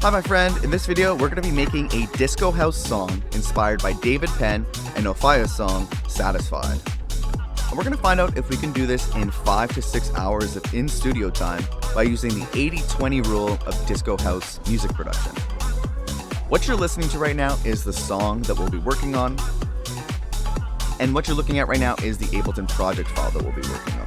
Hi my friend, in this video we're going to be making a disco house song inspired by David Penn and OFFAIAH's song, Satisfied. And we're going to find out if we can do this in 5 to 6 hours of in-studio time by using the 80-20 rule of disco house music production. What you're listening to right now is the song that we'll be working on, and what you're looking at right now is the Ableton project file that we'll be working on.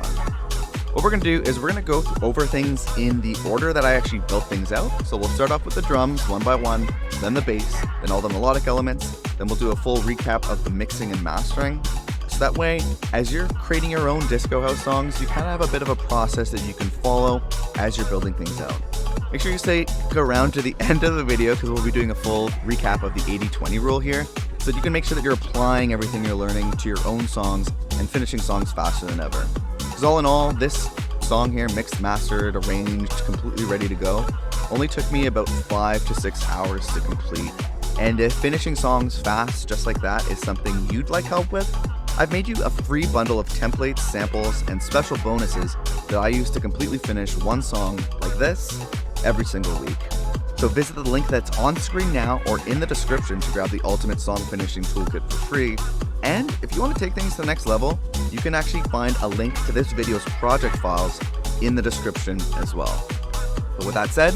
What we're going to do is we're going to go over things in the order that I actually built things out. So we'll start off with the drums one by one, then the bass, then all the melodic elements, then we'll do a full recap of the mixing and mastering. So that way, as you're creating your own disco house songs, you kind of have a bit of a process that you can follow as you're building things out. Make sure you stay around to the end of the video because we'll be doing a full recap of the 80-20 rule here, so that you can make sure that you're applying everything you're learning to your own songs and finishing songs faster than ever. Because all in all, this song here, mixed, mastered, arranged, completely ready to go, only took me about 5 to 6 hours to complete. And if finishing songs fast just like that is something you'd like help with, I've made you a free bundle of templates, samples, and special bonuses that I use to completely finish one song like this every single week. So visit the link that's on screen now or in the description to grab the ultimate song finishing toolkit for free. And if you want to take things to the next level, you can actually find a link to this video's project files in the description as well. But with that said,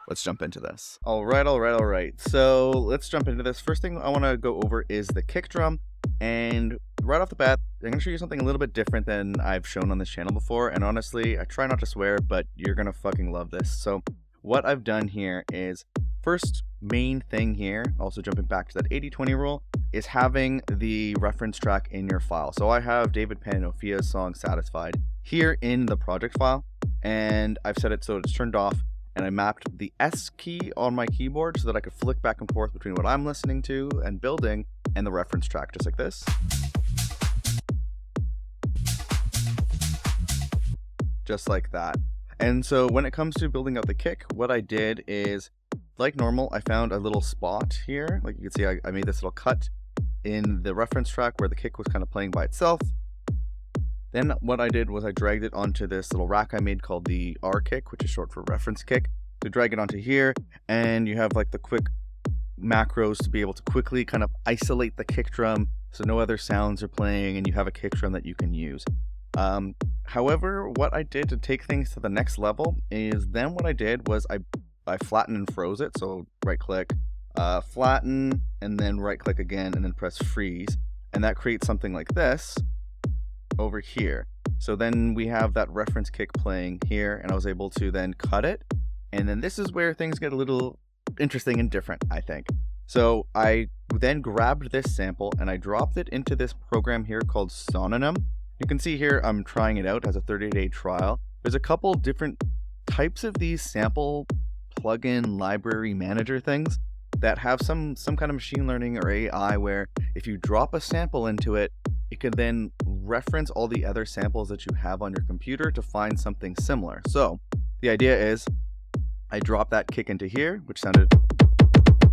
let's jump into this. All right. So let's jump into this. First thing I want to go over is the kick drum. And right off the bat, I'm going to show you something a little bit different than I've shown on this channel before. And honestly, I try not to swear, but you're going to fucking love this. So what I've done here is, first main thing here, also jumping back to that 80-20 rule, is having the reference track in your file. So I have David Penn and OFFAIAH's song Satisfied here in the project file, and I've set it so it's turned off, and I mapped the S key on my keyboard so that I could flick back and forth between what I'm listening to and building and the reference track, just like this. Just like that. And so when it comes to building out the kick, what I did is, like normal, I found a little spot here. Like you can see, I made this little cut in the reference track where the kick was kind of playing by itself. Then what I did was I dragged it onto this little rack I made called the R kick, which is short for reference kick. So drag it onto here, and you have like the quick macros to be able to quickly kind of isolate the kick drum so no other sounds are playing, and you have a kick drum that you can use. However, what I did to take things to the next level is then what I did was I flattened and froze it. So right click, flatten, and then right click again, and then press freeze. And that creates something like this over here. So then we have that reference kick playing here, and I was able to then cut it. And then this is where things get a little interesting and different, I think. So I then grabbed this sample and I dropped it into this program here called Synonym. You can see here I'm trying it out as a 30-day trial. There's a couple different types of these sample plugin library manager things that have some kind of machine learning or AI where if you drop a sample into it, it can then reference all the other samples that you have on your computer to find something similar. So the idea is I drop that kick into here, which sounded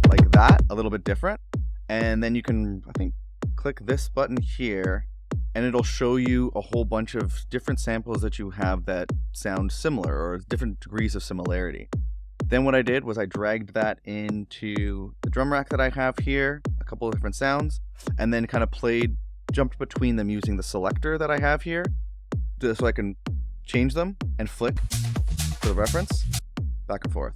like that, a little bit different. And then you can, I think, click this button here, and it'll show you a whole bunch of different samples that you have that sound similar or different degrees of similarity. Then what I did was I dragged that into the drum rack that I have here, a couple of different sounds, and then kind of jumped between them using the selector that I have here, so I can change them and flick to the reference, back and forth.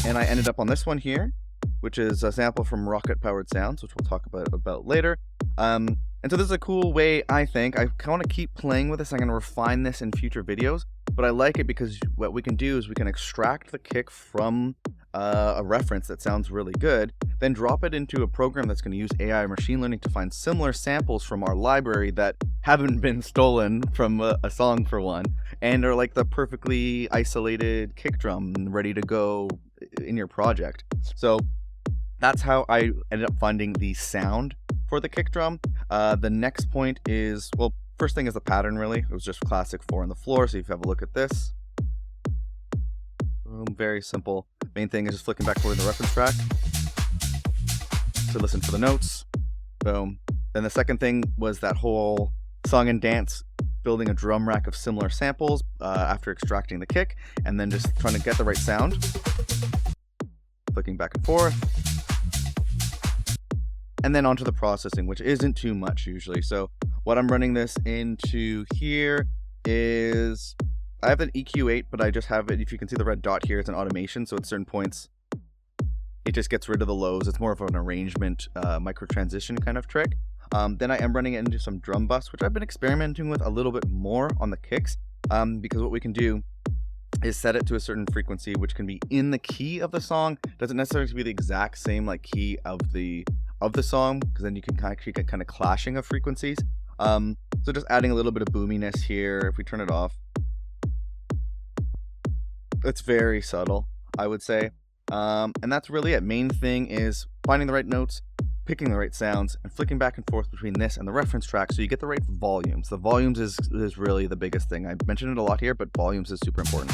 And I ended up on this one here, which is a sample from Rocket Powered Sounds, which we'll talk about later. And so this is a cool way, I think. I want to keep playing with this. I'm going to refine this in future videos, but I like it because what we can do is we can extract the kick from a reference that sounds really good, then drop it into a program that's going to use AI or machine learning to find similar samples from our library that haven't been stolen from a song for one, and are like the perfectly isolated kick drum ready to go in your project. So that's how I ended up finding the sound for the kick drum. The next point is, well, first thing is the pattern, really. It was just classic 4 on the floor, so if you have a look at this. Boom, very simple. Main thing is just flicking back forward the reference track to listen for the notes. Boom. Then the second thing was that whole song and dance building a drum rack of similar samples after extracting the kick, and then just trying to get the right sound. Flicking back and forth. And then onto the processing, which isn't too much usually. So what I'm running this into here is, I have an EQ8, but I just have it, if you can see the red dot here, it's an automation. So at certain points, it just gets rid of the lows. It's more of an arrangement, micro transition kind of trick. Then I am running it into some drum bus, which I've been experimenting with a little bit more on the kicks, because what we can do is set it to a certain frequency, which can be in the key of the song. Doesn't necessarily have to be the exact same like key of the song, because then you can actually get kind of clashing of frequencies. So just adding a little bit of boominess here. If we turn it off, it's very subtle, I would say. And that's really it. Main thing is finding the right notes, picking the right sounds, and flicking back and forth between this and the reference track so you get the right volumes. The volumes is really the biggest thing. I mentioned it a lot here, but volumes is super important.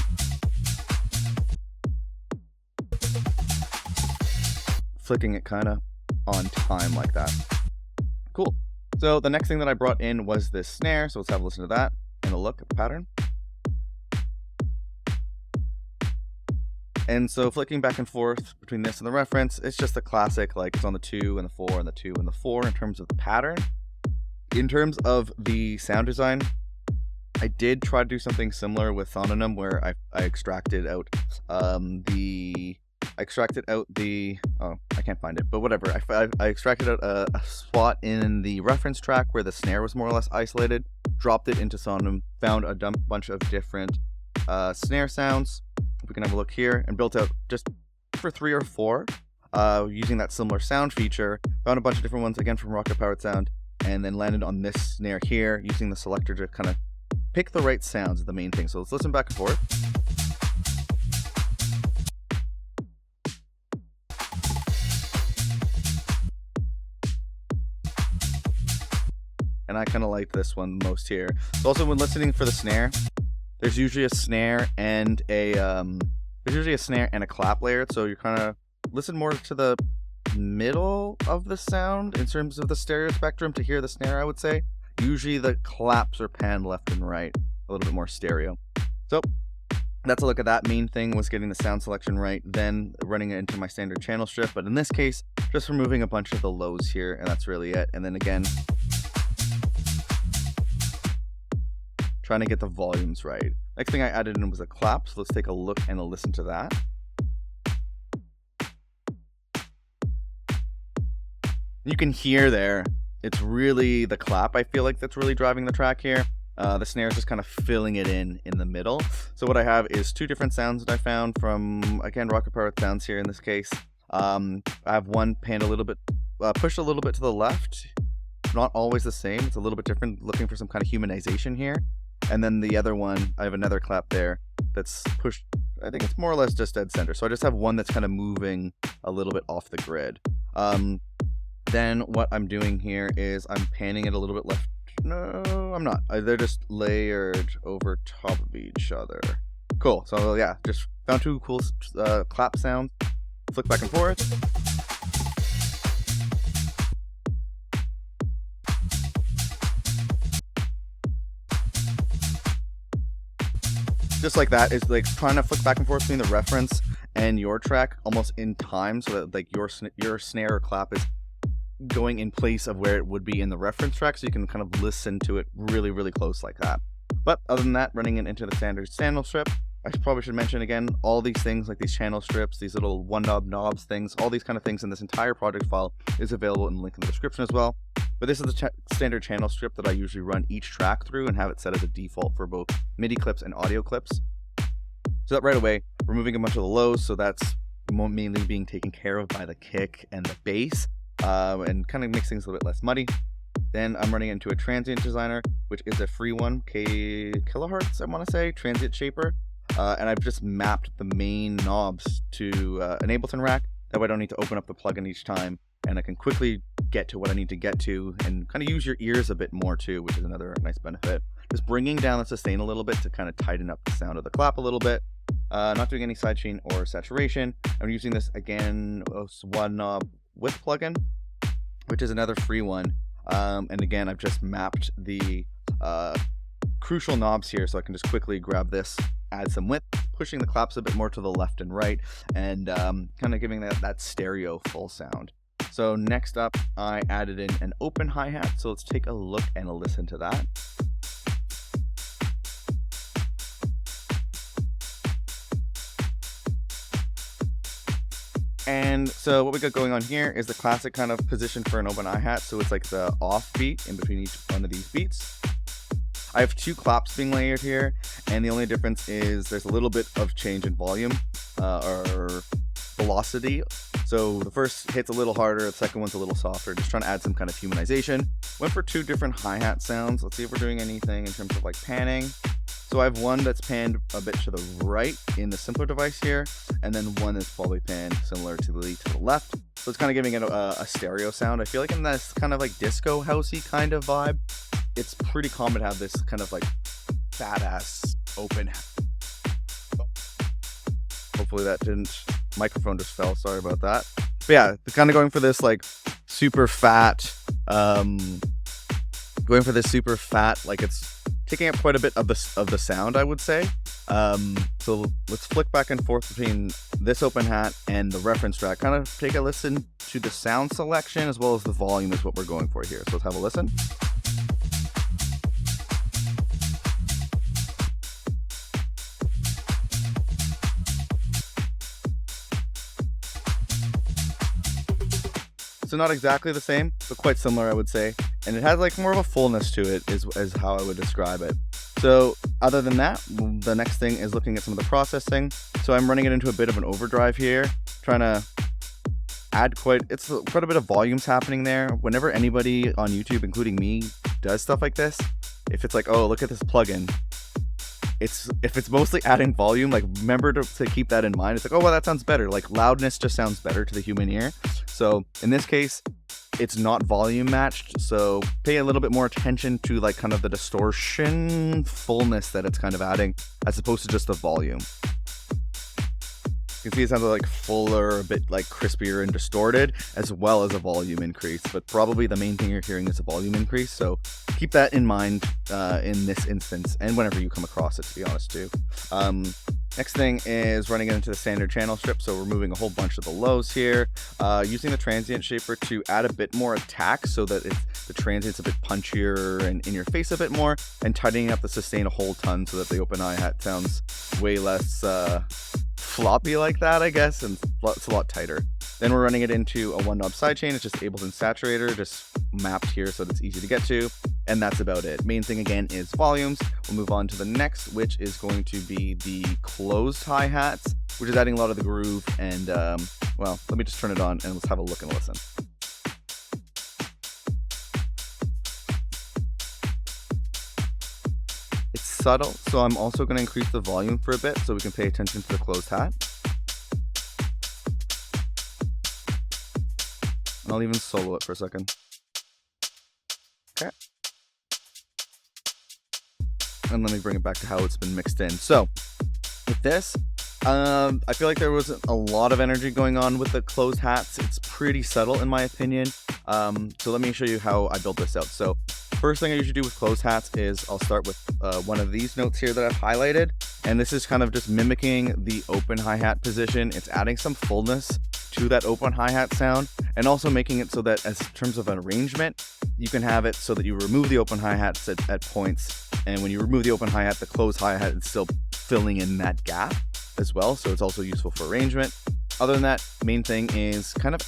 Flicking it kind of on time like that. Cool. So the next thing that I brought in was this snare. So let's have a listen to that and a look at the pattern. And so flicking back and forth between this and the reference, it's just a classic, like it's on the 2 and the 4 and the 2 and the 4 in terms of the pattern. In terms of the sound design, I did try to do something similar with Sononym, where I extracted out oh, I can't find it, but whatever. I extracted out a spot in the reference track where the snare was more or less isolated, dropped it into Sononym, found a bunch of different snare sounds. We can have a look here, and built out just for 3 or 4 using that similar sound feature. Found a bunch of different ones again from Rocket Powered Sound, and then landed on this snare here using the selector to kind of pick the right sounds is the main thing. So let's listen back and forth. And I kind of like this one most here. So also when listening for the snare, there's usually a snare and a clap layer, so you kind of listen more to the middle of the sound in terms of the stereo spectrum to hear the snare, I would say. Usually the claps are panned left and right, a little bit more stereo. So that's a look at that. Main thing was getting the sound selection right, then running it into my standard channel strip, but in this case, just removing a bunch of the lows here, and that's really it. And then again, trying to get the volumes right. Next thing I added in was a clap, so let's take a look and a listen to that. You can hear there, it's really the clap, I feel like, that's really driving the track here. The snare is just kind of filling it in the middle. So what I have is 2 different sounds that I found from, again, Rocket Powered Sounds here in this case. I have one panned a little bit, pushed a little bit to the left. Not always the same, it's a little bit different, looking for some kind of humanization here. And then the other one, I have another clap there that's pushed, I think it's more or less just dead center. So I just have one that's kind of moving a little bit off the grid. Then what I'm doing here is I'm panning it a little bit left. No, I'm not. They're just layered over top of each other. Cool. So yeah, just found 2 cool clap sounds. Flick back and forth. Just like that, is like trying to flick back and forth between the reference and your track almost in time, so that like your snare or clap is going in place of where it would be in the reference track, so you can kind of listen to it really, really close like that. But other than that, running it into the standard channel strip, I probably should mention again, all these things like these channel strips, these little one knob knobs things, all these kind of things in this entire project file is available in the link in the description as well. But this is the standard channel strip that I usually run each track through and have it set as a default for both MIDI clips and audio clips. So that right away, removing a bunch of the lows, so that's mainly being taken care of by the kick and the bass, and kind of makes things a little bit less muddy. Then I'm running into a transient designer, which is a free one, kilohertz, I want to say, transient shaper. And I've just mapped the main knobs to an Ableton rack. That way I don't need to open up the plugin each time, and I can quickly get to what I need to get to and kind of use your ears a bit more too, which is another nice benefit. Just bringing down the sustain a little bit to kind of tighten up the sound of the clap a little bit. Not doing any sidechain or saturation. I'm using this again, one knob with plugin, which is another free one. And again, I've just mapped the crucial knobs here, so I can just quickly grab this, add some width, pushing the claps a bit more to the left and right, and kind of giving that stereo full sound. So next up, I added in an open hi-hat, so let's take a look and a listen to that. And so what we got going on here is the classic kind of position for an open hi-hat, so it's like the off beat in between each one of these beats. I have 2 claps being layered here, and the only difference is there's a little bit of change in volume or velocity. So the first hit's a little harder, the second one's a little softer, just trying to add some kind of humanization. Went for 2 different hi-hat sounds. Let's see if we're doing anything in terms of like panning. So I have one that's panned a bit to the right in the simpler device here, and then one that's probably panned similar to the left. So it's kind of giving it a stereo sound. I feel like in this kind of like disco housey kind of vibe, it's pretty common to have this kind of like fat ass open. Hopefully that didn't, microphone just fell, sorry about that. But yeah, kind of going for this like super fat, like it's taking up quite a bit of the sound, I would say. So let's flick back and forth between this open hat and the reference track. Kind of take a listen to the sound selection as well as the volume is what we're going for here. So let's have a listen. So not exactly the same, but quite similar, I would say. And it has like more of a fullness to it is how I would describe it. So other than that, the next thing is looking at some of the processing. So I'm running it into a bit of an overdrive here, trying to add quite a bit of volumes happening there. Whenever anybody on YouTube, including me, does stuff like this, if it's like, oh, look at this plugin, if it's mostly adding volume, like remember to keep that in mind. It's like, oh, well, that sounds better. Like loudness just sounds better to the human ear. So in this case, it's not volume matched. So pay a little bit more attention to like kind of the distortion fullness that it's kind of adding as opposed to just the volume. You can see it sounds like fuller, a bit like crispier and distorted, as well as a volume increase. But probably the main thing you're hearing is a volume increase. So keep that in mind in this instance and whenever you come across it, to be honest too. Next thing is running it into the standard channel strip. So removing a whole bunch of the lows here, using the transient shaper to add a bit more attack so that the transient's a bit punchier and in your face a bit more, and tightening up the sustain a whole ton so that the open hi-hat sounds way less floppy like that, I guess, and it's a lot tighter. Then we're running it into a 1-knob sidechain. It's just Ableton Saturator, just mapped here so that it's easy to get to, and that's about it. Main thing again is volumes. We'll move on to the next, which is going to be the closed hi-hats, which is adding a lot of the groove, and well, let me just turn it on and let's have a look and listen. Subtle, so I'm also going to increase the volume for a bit so we can pay attention to the closed hat. And I'll even solo it for a second. Okay. And let me bring it back to how it's been mixed in. So with this, I feel like there wasn't a lot of energy going on with the closed hats. It's pretty subtle in my opinion. So let me show you how I built this out. So first thing I usually do with closed hats is I'll start with one of these notes here that I've highlighted, and this is kind of just mimicking the open hi-hat position. It's adding some fullness to that open hi-hat sound, and also making it so that as terms of an arrangement, you can have it so that you remove the open hi-hats at points, and when you remove the open hi-hat, the closed hi-hat is still filling in that gap as well, so it's also useful for arrangement. Other than that, main thing is kind of,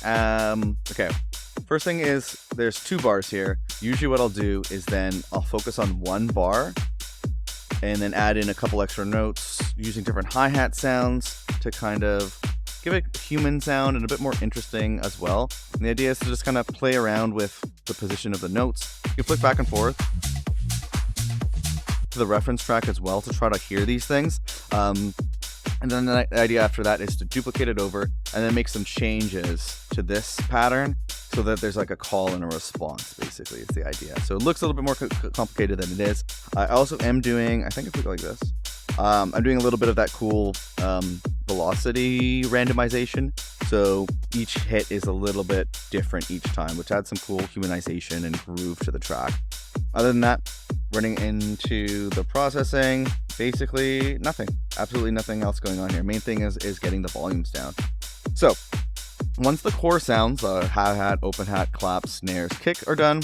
okay. First thing is there's 2 bars here. Usually what I'll do is then I'll focus on 1 bar and then add in a couple extra notes using different hi-hat sounds to kind of give it a human sound and a bit more interesting as well. And the idea is to just kind of play around with the position of the notes. You flick back and forth to the reference track as well to try to hear these things. And then the idea after that is to duplicate it over and then make some changes to this pattern so that there's like a call and a response, basically, is the idea. So it looks a little bit more complicated than it is. I also am doing, I think if we go like this, I'm doing a little bit of that cool velocity randomization. So each hit is a little bit different each time, which adds some cool humanization and groove to the track. Other than that, Running into the processing, basically nothing. Absolutely nothing else going on here. Main thing is getting the volumes down. So once the core sounds, hi-hat, open hat, claps, snares, kick are done,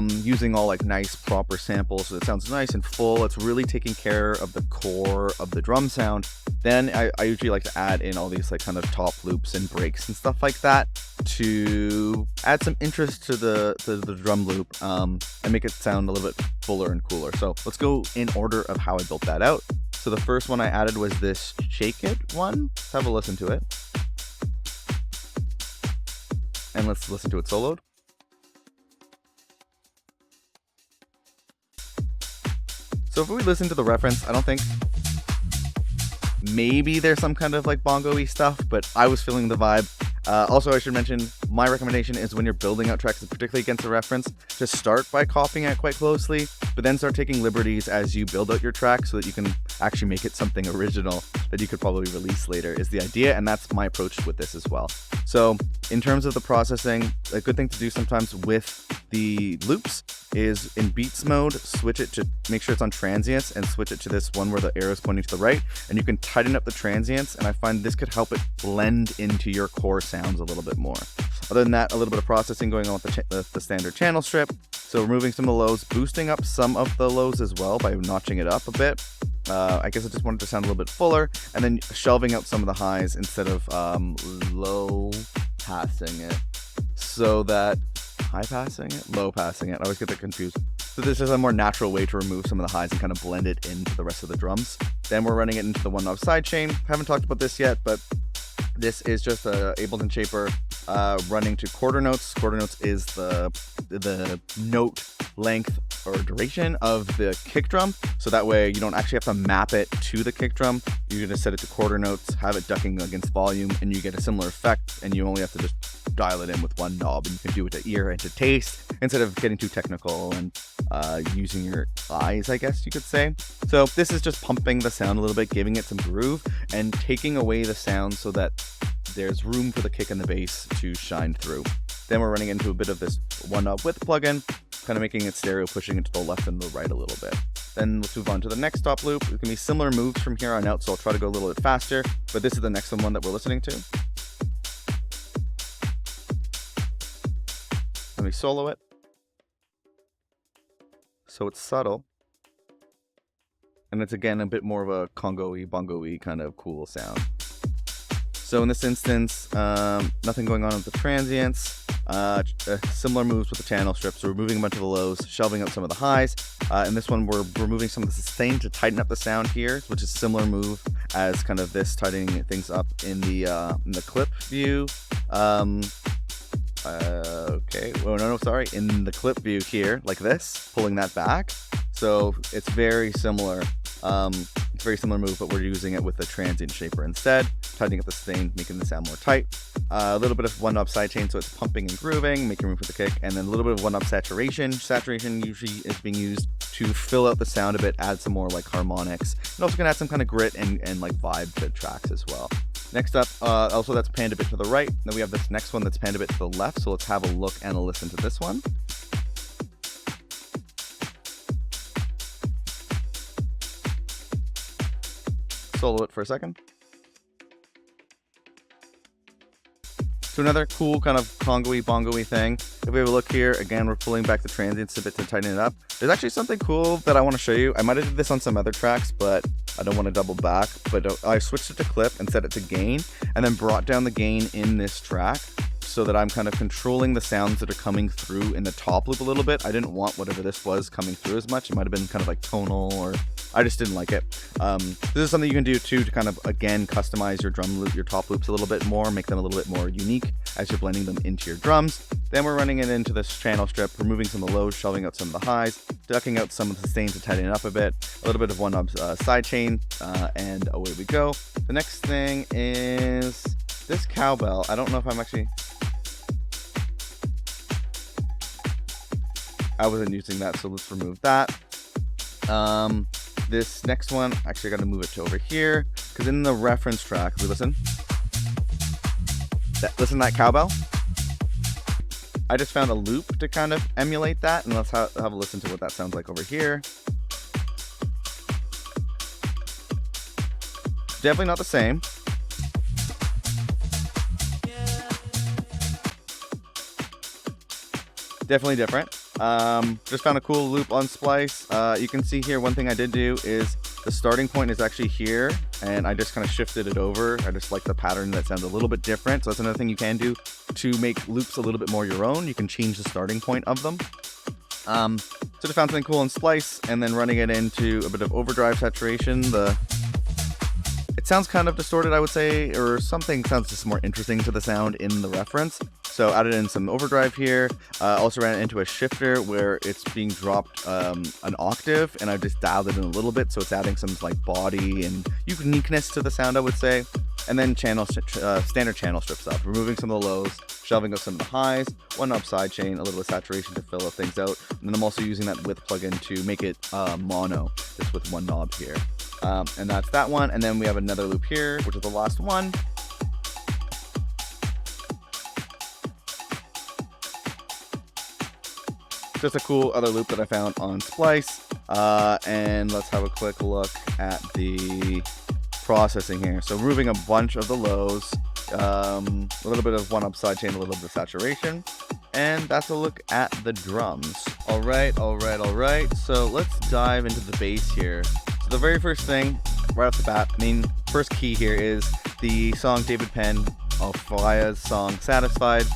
using all like nice proper samples so it sounds nice and full, it's really taking care of the core of the drum sound. Then I usually like to add in all these like kind of top loops and breaks and stuff like that to add some interest to the drum loop, and make it sound a little bit fuller and cooler. So let's go in order of how I built that out. So the first one I added was this Shake It one. Let's have a listen to it. And let's listen to it soloed. So if we listen to the reference, I don't think, maybe there's some kind of like bongo-y stuff, but I was feeling the vibe. Also, I should mention, my recommendation is when you're building out tracks, particularly against a reference, just start by copying it quite closely, but then start taking liberties as you build out your track so that you can actually make it something original that you could probably release later is the idea, and that's my approach with this as well. So in terms of the processing, a good thing to do sometimes with the loops is in beats mode, switch it to make sure it's on transients and switch it to this one where the arrow is pointing to the right, and you can tighten up the transients, and I find this could help it blend into your core sounds a little bit more. Other than that, a little bit of processing going on with the standard channel strip. So removing some of the lows, boosting up some of the lows as well by notching it up a bit. I guess I just wanted to sound a little bit fuller, and then shelving out some of the highs instead of low passing it, so that low passing it. I always get that confused. So this is a more natural way to remove some of the highs and kind of blend it into the rest of the drums. Then we're running it into the one knob sidechain. Haven't talked about this yet, but this is just a Ableton Shaper running to quarter notes. Quarter notes is the note length or duration of the kick drum. So that way you don't actually have to map it to the kick drum. You just set it to quarter notes, have it ducking against volume, and you get a similar effect, and you only have to just dial it in with one knob, and you can do it to ear and to taste instead of getting too technical and using your eyes, I guess you could say. So this is just pumping the sound a little bit, giving it some groove, and taking away the sound so that there's room for the kick and the bass to shine through. Then we're running into a bit of this one knob width plugin, kind of making it stereo, pushing it to the left and the right a little bit. Then let's move on to the next top loop. It can be similar moves from here on out, so I'll try to go a little bit faster, but this is the next one that we're listening to. Let me solo it. So it's subtle. And it's again a bit more of a congo-y, bongo-y kind of cool sound. So in this instance, nothing going on with the transients. Similar moves with the channel strips. So removing a bunch of the lows, shelving out some of the highs. In this one, we're removing some of the sustain to tighten up the sound here, which is a similar move as kind of this tightening things up in the clip view. Okay, oh no, sorry, in the clip view here, like this, pulling that back. So it's very similar. It's a very similar move, but we're using it with the transient shaper instead, tightening up the sustain, making the sound more tight. A little bit of one knob sidechain, so it's pumping and grooving, making room for the kick, and then a little bit of one knob saturation. Saturation usually is being used to fill out the sound a bit, add some more like harmonics, and also can add some kind of grit and like vibe to tracks as well. Next up, also that's panned a bit to the right. Then we have this next one that's panned a bit to the left, so let's have a look and a listen to this one. Solo it for a second. So another cool kind of congo-y, bongo-y thing. If we have a look here, again, we're pulling back the transients a bit to tighten it up. There's actually something cool that I want to show you. I might have did this on some other tracks, but I don't want to double back. But I switched it to clip and set it to gain, and then brought down the gain in this track so that I'm kind of controlling the sounds that are coming through in the top loop a little bit. I didn't want whatever this was coming through as much. It might have been kind of like tonal, or I just didn't like it. This is something you can do too to kind of, again, customize your drum loop, your top loops a little bit more, make them a little bit more unique as you're blending them into your drums. Then we're running it into this channel strip, removing some of the lows, shelving out some of the highs, ducking out some of the sustain to tighten it up a bit, a little bit of one knob sidechain, and away we go. The next thing is this cowbell. I don't know if I'm actually... I wasn't using that, so let's remove that. This next one, actually I gotta move it to over here, because in the reference track, we listen to that cowbell. I just found a loop to kind of emulate that, and let's have a listen to what that sounds like over here. Definitely not the same. Definitely different. Just found a cool loop on Splice. You can see here, one thing I did do is the starting point is actually here, and I just kind of shifted it over. I just like the pattern that sounds a little bit different. So that's another thing you can do to make loops a little bit more your own. You can change the starting point of them. So just found something cool in Splice, and then running it into a bit of overdrive saturation. It sounds kind of distorted, I would say, or something sounds just more interesting to the sound in the reference. So added in some overdrive here. Also ran it into a shifter where it's being dropped an octave, and I've just dialed it in a little bit, so it's adding some like body and uniqueness to the sound, I would say. And then standard channel strip stuff, removing some of the lows, shelving up some of the highs, one knob sidechain, a little bit of saturation to fill things out. And then I'm also using that width plugin to make it mono, just with one knob here. And that's that one. And then we have another loop here, which is the last one. Just a cool other loop that I found on Splice. And let's have a quick look at the processing here. So removing a bunch of the lows, a little bit of one up side chain, a little bit of saturation. And that's a look at the drums. All right. So let's dive into the bass here. So the very first thing, right off the bat, first key here is the song David Penn and OFFAIAH's song Satisfied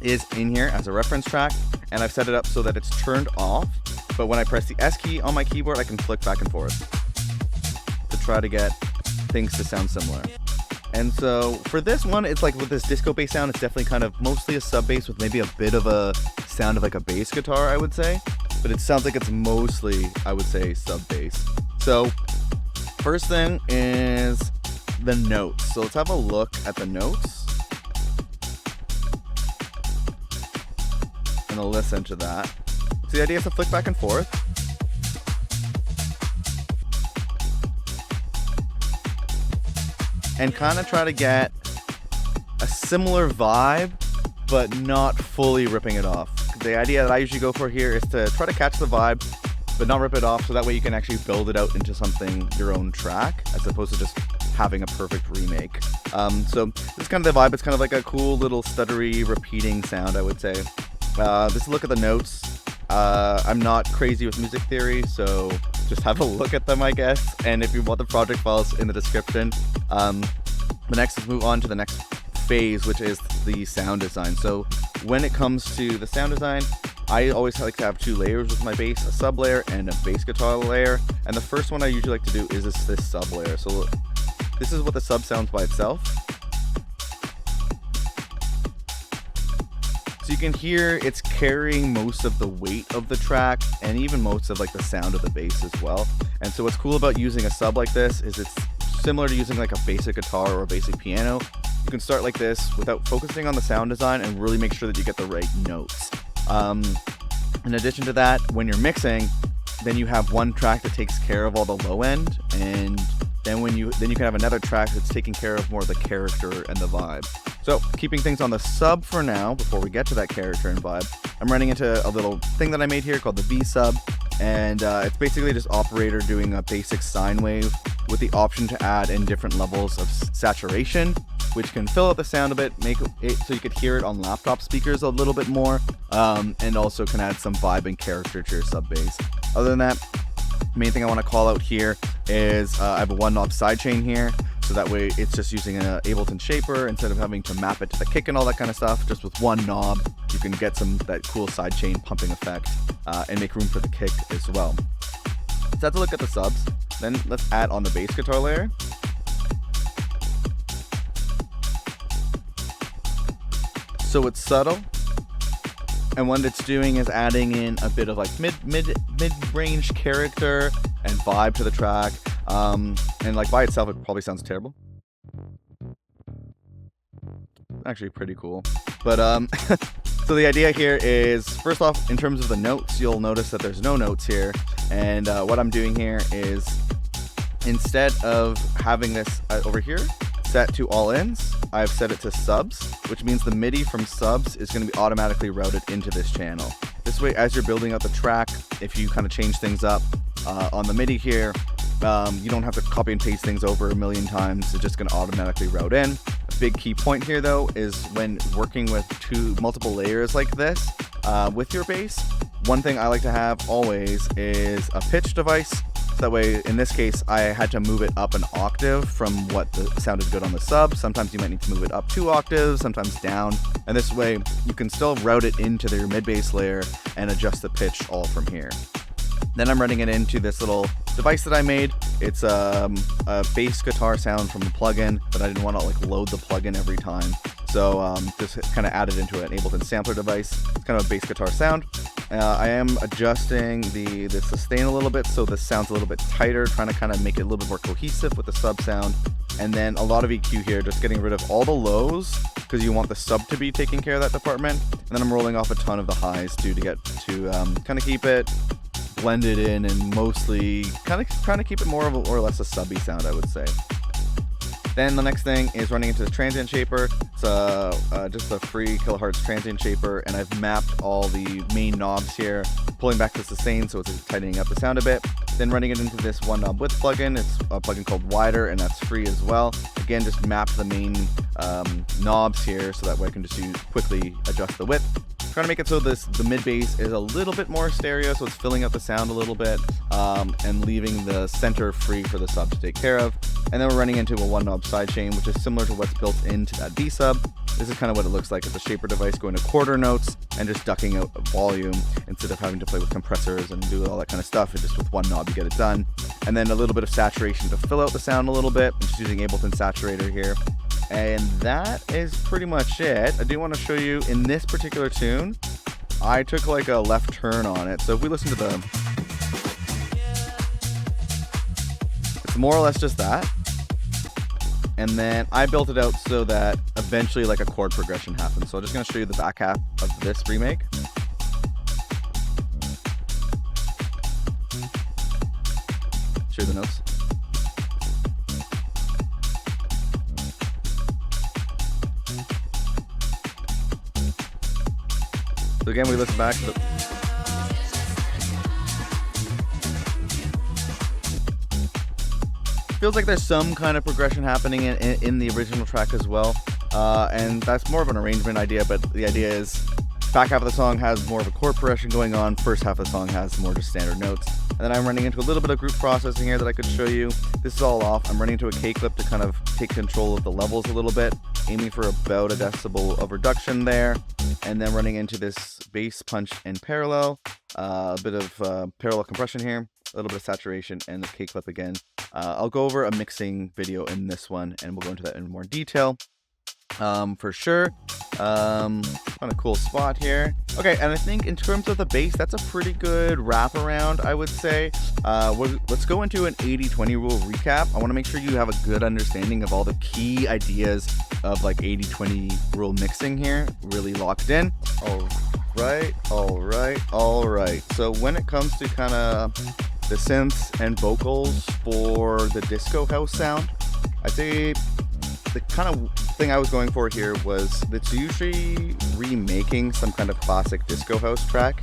is in here as a reference track, and I've set it up so that it's turned off, but when I press the S key on my keyboard, I can flick back and forth to try to get things to sound similar. And so for this one, it's like with this disco bass sound, it's definitely kind of mostly a sub bass with maybe a bit of a sound of like a bass guitar, I would say, but it sounds like it's mostly, I would say, sub bass. So first thing is the notes. So let's have a look at the notes and a listen to that. So the idea is to flick back and forth. And kind of try to get a similar vibe, but not fully ripping it off. The idea that I usually go for here is to try to catch the vibe, but not rip it off, so that way you can actually build it out into something, your own track, as opposed to just having a perfect remake. So this is kind of the vibe. It's kind of like a cool little stuttery repeating sound, I would say. Just look at the notes. I'm not crazy with music theory, so just have a look at them, I guess. And if you want the project files in the description. The next, let's move on to the next phase, which is the sound design. So when it comes to the sound design, I always like to have two layers with my bass, a sub layer and a bass guitar layer. And the first one I usually like to do is this sub layer. So this is what the sub sounds by itself. So you can hear it's carrying most of the weight of the track and even most of like the sound of the bass as well. And so what's cool about using a sub like this is it's similar to using like a basic guitar or a basic piano. You can start like this without focusing on the sound design and really make sure that you get the right notes. In addition to that, when you're mixing, then you have one track that takes care of all the low end, and then you can have another track that's taking care of more of the character and the vibe. So keeping things on the sub for now, before we get to that character and vibe, I'm running into a little thing that I made here called the V sub, and it's basically just operator doing a basic sine wave with the option to add in different levels of saturation, which can fill out the sound a bit, make it so you could hear it on laptop speakers a little bit more, and also can add some vibe and character to your sub bass. Other than that, the main thing I want to call out here is I have a one knob sidechain here, so that way it's just using an Ableton shaper instead of having to map it to the kick and all that kind of stuff. Just with one knob, you can get that cool sidechain pumping effect and make room for the kick as well. So that's a look at the subs. Then let's add on the bass guitar layer. So it's subtle, and what it's doing is adding in a bit of like mid-range character and vibe to the track. And like by itself, it probably sounds terrible. Actually pretty cool. But so the idea here is, first off, in terms of the notes, you'll notice that there's no notes here. And what I'm doing here is, instead of having this over here set to all ends, I've set it to subs, which means the MIDI from subs is going to be automatically routed into this channel. This way, as you're building out the track, if you kind of change things up on the MIDI here, you don't have to copy and paste things over a million times. It's just going to automatically route in. A big key point here, though, is when working with multiple layers like this with your bass, one thing I like to have always is a pitch device. So that way, in this case, I had to move it up an octave from what sounded good on the sub. Sometimes you might need to move it up 2 octaves, sometimes down. And this way, you can still route it into their mid-bass layer and adjust the pitch all from here. Then I'm running it into this little device that I made. It's a bass guitar sound from the plugin, but I didn't want to like load the plugin every time. So just kind of added into an Ableton sampler device. It's kind of a bass guitar sound. I am adjusting the sustain a little bit so this sounds a little bit tighter, trying to kind of make it a little bit more cohesive with the sub sound. And then a lot of EQ here, just getting rid of all the lows because you want the sub to be taking care of that department. And then I'm rolling off a ton of the highs too to get to kind of keep it blended in and mostly kind of trying to keep it more of or less a subby sound, I would say. Then the next thing is running into the transient shaper. It's just a free kilohertz transient shaper, and I've mapped all the main knobs here, pulling back the sustain so it's tightening up the sound a bit. Then running it into this one knob width plugin. It's a plugin called Wider, and that's free as well. Again, just map the main knobs here so that way I can just quickly adjust the width. Trying to make it so the mid bass is a little bit more stereo, so it's filling up the sound a little bit, and leaving the center free for the sub to take care of. And then we're running into a one knob sidechain, which is similar to what's built into that D sub. This is kind of what it looks like. It's a shaper device going to quarter notes and just ducking out volume instead of having to play with compressors and do all that kind of stuff. And just with one knob you get it done. And then a little bit of saturation to fill out the sound a little bit. I'm just using Ableton Saturator here. And that is pretty much it. I do want to show you in this particular tune, I took like a left turn on it. So if we listen to it's more or less just that. And then I built it out so that eventually like a chord progression happens. So I'm just going to show you the back half of this remake. Show you the notes. So again, we listen back to the feels like there's some kind of progression happening in the original track as well, and that's more of an arrangement idea, but the idea is back half of the song has more of a chord progression going on, first half of the song has more just standard notes. And then I'm running into a little bit of group processing here that I could show you. This is all off. I'm running into a K-clip to kind of take control of the levels a little bit, aiming for about a decibel of reduction there, and then running into this bass punch in parallel, a bit of parallel compression here, a little bit of saturation, and the K-clip again. I'll go over a mixing video in this one, and we'll go into that in more detail. For sure. Kind of cool spot here. Okay, and I think in terms of the bass, that's a pretty good wraparound, I would say. Let's go into an 80-20 rule recap. I want to make sure you have a good understanding of all the key ideas of like 80-20 rule mixing here, really locked in. All right. So when it comes to kind of the synths and vocals for the disco house sound, I'd say the kind of thing I was going for here was it's usually remaking some kind of classic disco house track.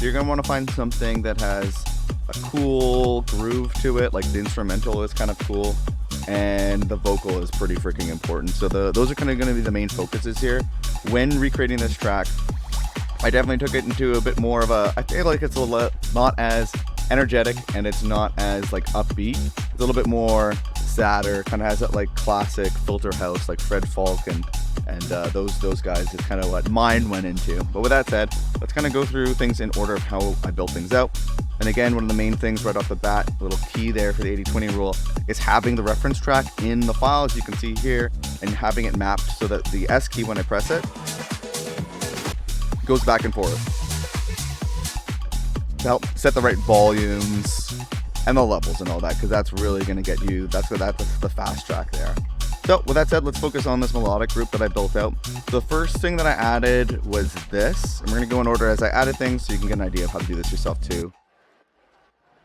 You're going to want to find something that has a cool groove to it, like the instrumental is kind of cool, and the vocal is pretty freaking important. So those are kind of going to be the main focuses here. When recreating this track, I definitely took it into a bit more of I feel like it's not as energetic and it's not as like upbeat. It's a little bit more sadder, kind of has that like classic filter house like Fred Falk and those guys is kind of what mine went into. But with that said, let's kind of go through things in order of how I built things out. And again, one of the main things right off the bat, a little key there for the 80-20 rule, is having the reference track in the file, as you can see here, and having it mapped so that the S key, when I press it, goes back and forth to help set the right volumes and the levels and all that, because that's really going to get you, that's the fast track there. So with that said, let's focus on this melodic group that I built out. The first thing that I added was this, and we're going to go in order as I added things so you can get an idea of how to do this yourself too,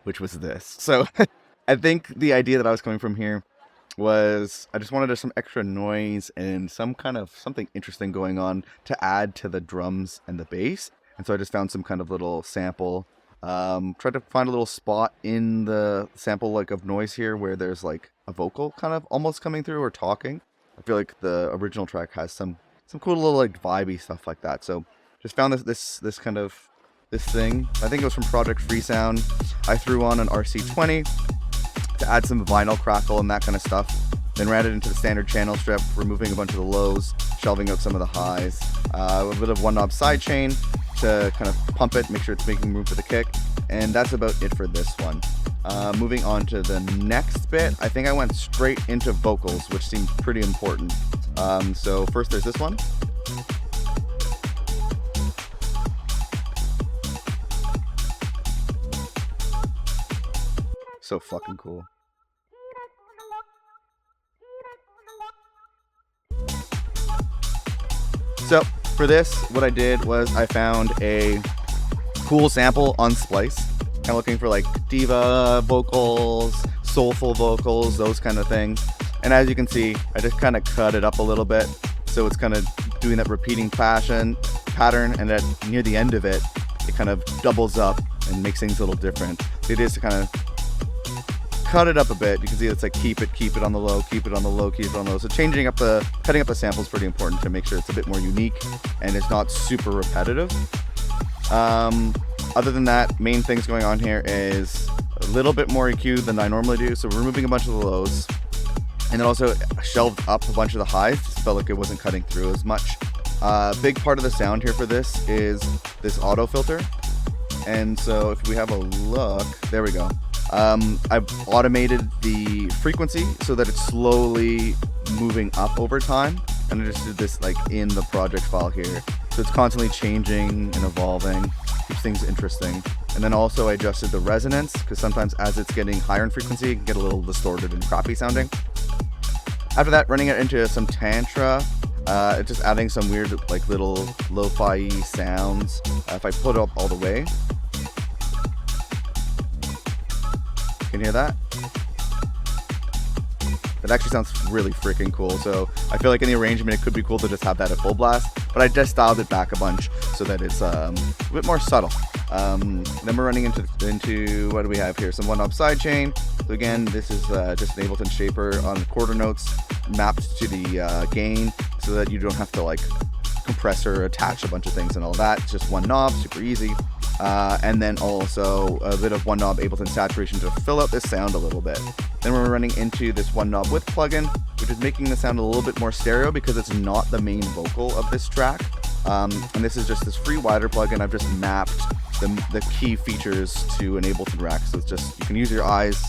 which was this. So I think the idea that I was coming from here was I just wanted some extra noise and something interesting going on to add to the drums and the bass. And so I just found some kind of little sample. Tried to find a little spot in the sample like of noise here where there's like a vocal kind of almost coming through or talking. I feel like the original track has some cool little like vibey stuff like that. So just found this thing. I think it was from Project Freesound. I threw on an RC20 to add some vinyl crackle and that kind of stuff. Then ran it into the standard channel strip, removing a bunch of the lows, shelving out some of the highs. A bit of one knob sidechain to kind of pump it, make sure it's making room for the kick. And that's about it for this one. Moving on to the next bit, I think I went straight into vocals, which seemed pretty important. So first there's this one. So fucking cool. So for this, what I did was I found a cool sample on Splice. Kind of looking for like diva vocals, soulful vocals, those kind of things. And as you can see, I just kind of cut it up a little bit. So it's kind of doing that repeating pattern, and then near the end of it, it kind of doubles up and makes things a little different. It is to kind of cut it up a bit. You can see it's like keep it on the low, keep it on the low, keep it on the low. So cutting up the sample is pretty important to make sure it's a bit more unique and it's not super repetitive. Other than that, main things going on here is a little bit more EQ than I normally do. So we're removing a bunch of the lows and then also shelved up a bunch of the highs. Just felt like it wasn't cutting through as much. Big part of the sound here for this is this auto filter. And so if we have a look, there we go. I've automated the frequency so that it's slowly moving up over time. And I just did this like in the project file here. So it's constantly changing and evolving, keeps things interesting. And then also I adjusted the resonance because sometimes as it's getting higher in frequency, it can get a little distorted and crappy sounding. After that, running it into some Tantra, just adding some weird like little lo-fi sounds. If I put it up all the way, can you hear that? It actually sounds really freaking cool. So I feel like in the arrangement, it could be cool to just have that at full blast, but I just dialed it back a bunch so that it's a bit more subtle. Then we're running into what do we have here? Some one knob sidechain. So again, this is just an Ableton shaper on the quarter notes mapped to the gain so that you don't have to like compress or attach a bunch of things and all that. It's just one knob, super easy. And then also a bit of one knob Ableton saturation to fill out this sound a little bit. Then we're running into this one knob width plugin, which is making the sound a little bit more stereo because it's not the main vocal of this track. And this is just this free wider plugin. I've just mapped the key features to an Ableton rack. So it's just, you can use your eyes,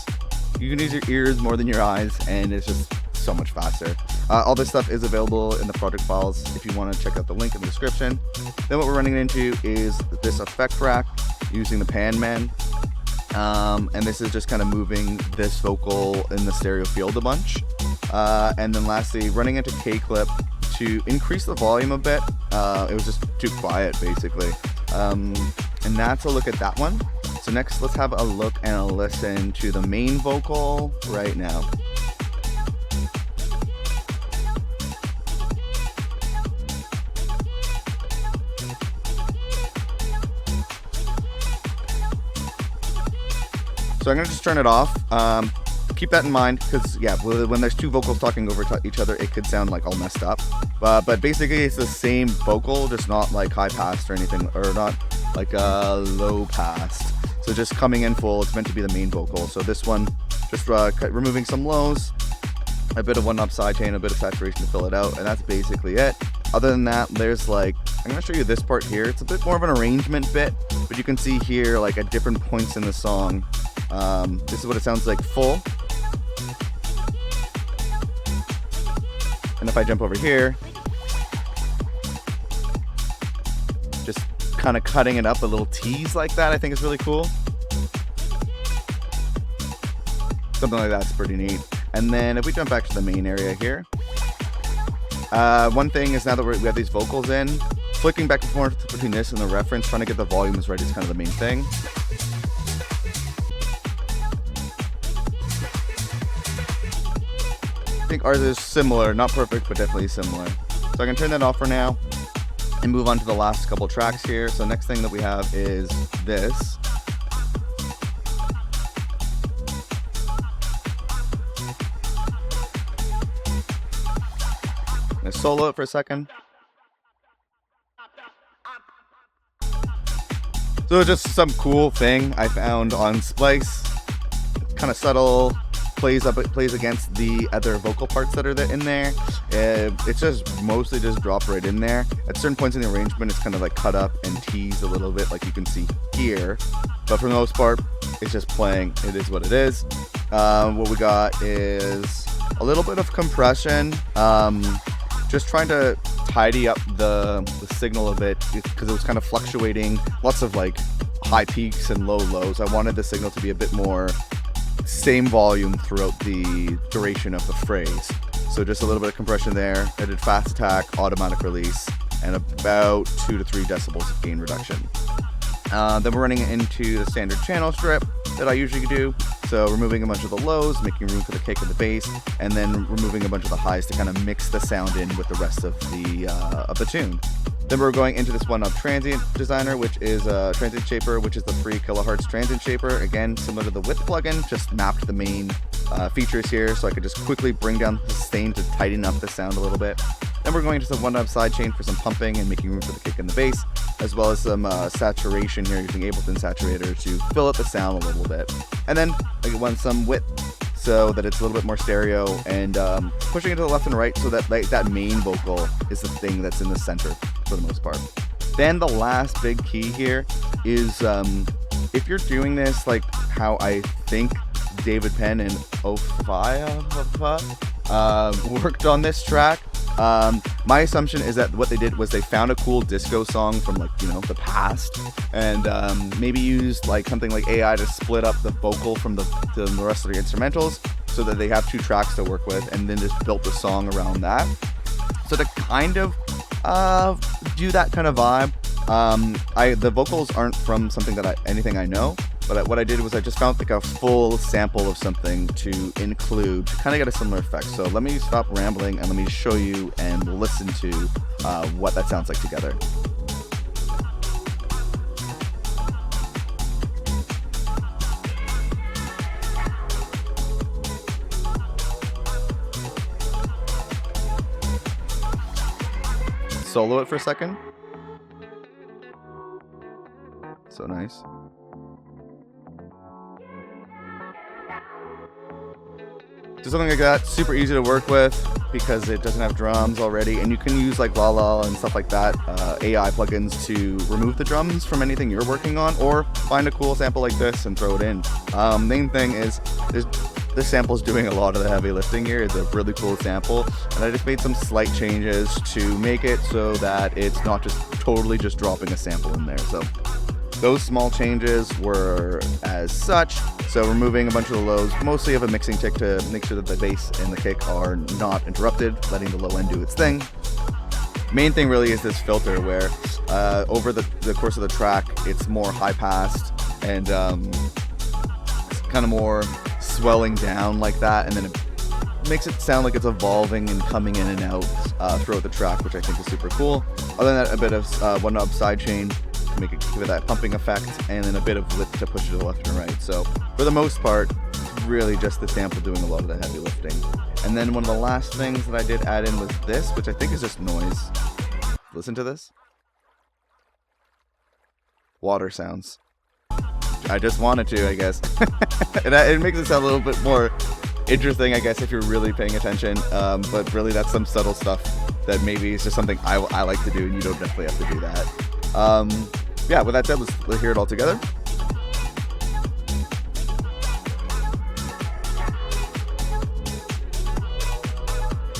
you can use your ears more than your eyes, and it's just so much faster. All this stuff is available in the project files if you want to check out the link in the description. Then what we're running into is this effect rack using the Pan Man. And this is just kind of moving this vocal in the stereo field a bunch. And then lastly, running into K-Clip to increase the volume a bit. It was just too quiet basically. And that's a look at that one. So next, let's have a look and a listen to the main vocal right now. So I'm going to just turn it off. Keep that in mind because, yeah, when there's two vocals talking over each other, it could sound like all messed up. But basically, it's the same vocal, just not like high passed or anything, or not like low passed. So just coming in full, it's meant to be the main vocal. So this one, just removing some lows, a bit of one knob sidechain, a bit of saturation to fill it out, and that's basically it. Other than that, there's like, I'm going to show you this part here. It's a bit more of an arrangement bit, but you can see here like at different points in the song. This is what it sounds like full. And if I jump over here, just kind of cutting it up, a little tease like that, I think is really cool. Something like that's pretty neat. And then if we jump back to the main area here, one thing is now that we have these vocals in, flicking back and forth between this and the reference, trying to get the volumes right is kind of the main thing. think ours is similar, not perfect, but definitely similar. So I can turn that off for now and move on to the last couple tracks here. So next thing that we have is this. I'm gonna solo it for a second. So just some cool thing I found on Splice. Kind of subtle, plays against the other vocal parts that are in there. It's just mostly just dropped right in there. At certain points in the arrangement, it's kind of like cut up and teased a little bit, like you can see here. But for the most part, it's just playing. It is what it is. What we got is a little bit of compression. Just trying to tidy up the signal a bit because it was kind of fluctuating. Lots of like high peaks and low lows. I wanted the signal to be a bit more same volume throughout the duration of the phrase. So just a little bit of compression there. I did fast attack, automatic release, and about 2 to 3 decibels of gain reduction. Then we're running into the standard channel strip that I usually do. So removing a bunch of the lows, making room for the kick and the bass, and then removing a bunch of the highs to kind of mix the sound in with the rest of the tune. Then we're going into this one of Transient Designer, which is a Transient Shaper, which is the free kilohertz Transient Shaper. Again, similar to the Width plugin, just mapped the main features here so I could just quickly bring down the sustain to tighten up the sound a little bit. Then we're going to some one-knob sidechain for some pumping and making room for the kick and the bass, as well as some saturation here using Ableton Saturator to fill up the sound a little bit. And then I want some width so that it's a little bit more stereo, and pushing it to the left and right so that that main vocal is the thing that's in the center for the most part. Then the last big key here is if you're doing this like how I think David Penn and OFFAIAH worked on this track. My assumption is that what they did was they found a cool disco song from like, you know, the past, and maybe used like something like AI to split up the vocal from the rest of the instrumentals so that they have 2 tracks to work with, and then just built the song around that. So to kind of do that kind of vibe, the vocals aren't from something anything I know. But what I did was I just found like a full sample of something to include to kind of get a similar effect. So let me stop rambling and let me show you and listen to what that sounds like together. Solo it for a second. So nice. So something like that, super easy to work with because it doesn't have drums already, and you can use like La and stuff like that, AI plugins to remove the drums from anything you're working on, or find a cool sample like this and throw it in. Main thing is this sample is doing a lot of the heavy lifting here. It's a really cool sample, and I just made some slight changes to make it so that it's not just totally just dropping a sample in there. So those small changes were as such. So removing a bunch of the lows, mostly of a mixing tick to make sure that the bass and the kick are not interrupted, letting the low end do its thing. Main thing really is this filter where over the course of the track, it's more high passed and kind of more swelling down like that, and then it makes it sound like it's evolving and coming in and out throughout the track, which I think is super cool. Other than that, a bit of one knob sidechain to make it give it that pumping effect, and then a bit of width to push it to the left and right. So for the most part, it's really just the sample doing a lot of the heavy lifting. And then one of the last things that I did add in was this, which I think is just noise. Listen to this. Water sounds. I just wanted to, I guess. And it makes it sound a little bit more interesting, I guess, if you're really paying attention. But really, that's some subtle stuff that maybe is just something I like to do, and you don't definitely have to do that. Yeah, with that said, let's hear it all together.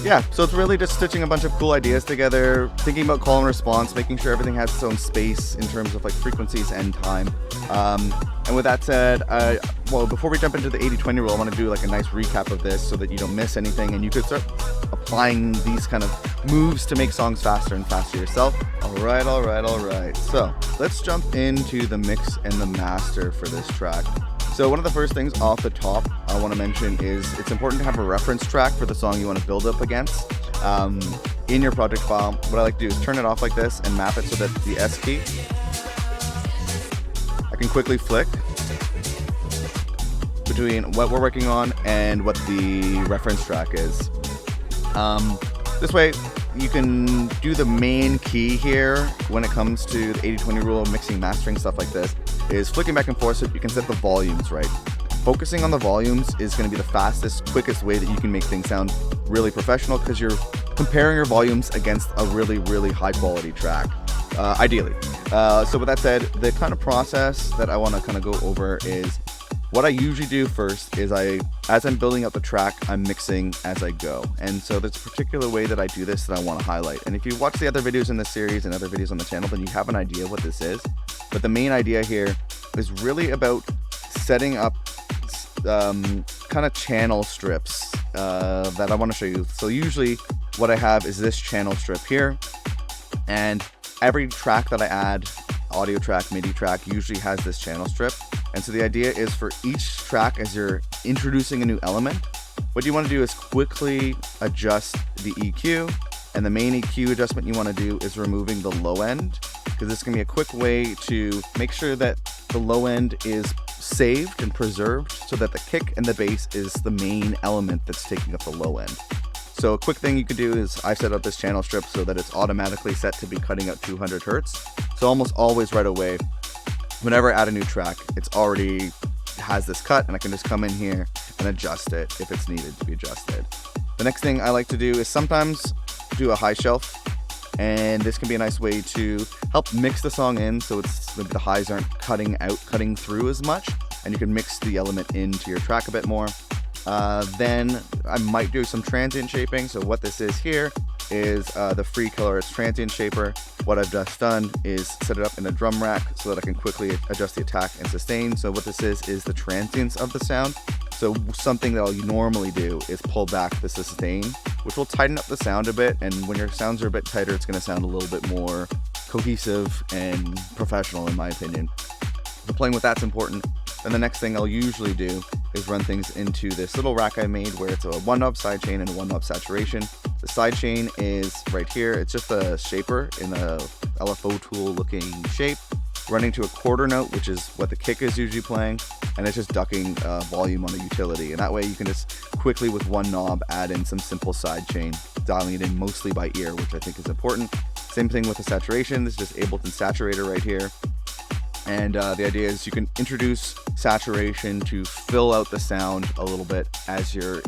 Yeah, so it's really just stitching a bunch of cool ideas together, thinking about call and response, making sure everything has its own space in terms of like frequencies and time. And with that said, well, before we jump into the 80-20 rule, I want to do like a nice recap of this so that you don't miss anything, and you could start applying these kind of moves to make songs faster and faster yourself. All right. So let's jump into the mix and the master for this track. So one of the first things off the top I want to mention is it's important to have a reference track for the song you want to build up against. In your project file, what I like to do is turn it off like this and map it so that the S key, I can quickly flick between what we're working on and what the reference track is. This way you can do the main key here when it comes to the 80-20 rule of mixing, mastering, stuff like this, is flicking back and forth so you can set the volumes right. Focusing on the volumes is going to be the fastest, quickest way that you can make things sound really professional, because you're comparing your volumes against a really, really high quality track, ideally. So with that said, the kind of process that I want to kind of go over is, what I usually do first is as I'm building up the track, I'm mixing as I go. And so there's a particular way that I do this that I want to highlight. And if you watch the other videos in this series and other videos on the channel, then you have an idea what this is. But the main idea here is really about setting up kind of channel strips that I want to show you. So usually what I have is this channel strip here, and every track that I add, audio track, MIDI track, usually has this channel strip. And so the idea is, for each track, as you're introducing a new element, what you want to do is quickly adjust the EQ. And the main EQ adjustment you want to do is removing the low end, because this can be a quick way to make sure that the low end is saved and preserved, so that the kick and the bass is the main element that's taking up the low end. So a quick thing you could do is, I set up this channel strip so that it's automatically set to be cutting out 200 hertz. So almost always right away, whenever I add a new track, it's already has this cut, and I can just come in here and adjust it if it's needed to be adjusted. The next thing I like to do is sometimes do a high shelf, and this can be a nice way to help mix the song in, so the highs aren't cutting through as much, and you can mix the element into your track a bit more. Then I might do some transient shaping. So what this is here is the Free Killer Transient Shaper. What I've just done is set it up in a drum rack so that I can quickly adjust the attack and sustain. So what this is the transients of the sound. So something that I'll normally do is pull back the sustain, which will tighten up the sound a bit. And when your sounds are a bit tighter, it's going to sound a little bit more cohesive and professional, in my opinion. So playing with that's important. And the next thing I'll usually do is run things into this little rack I made, where it's a 1-knob sidechain and a 1-knob saturation. The sidechain is right here. It's just a shaper in a LFO tool looking shape, running to a quarter note, which is what the kick is usually playing, and it's just ducking volume on the utility. And that way you can just quickly, with one knob, add in some simple sidechain, dialing it in mostly by ear, which I think is important. Same thing with the saturation. This is just Ableton Saturator right here. And the idea is you can introduce saturation to fill out the sound a little bit as you're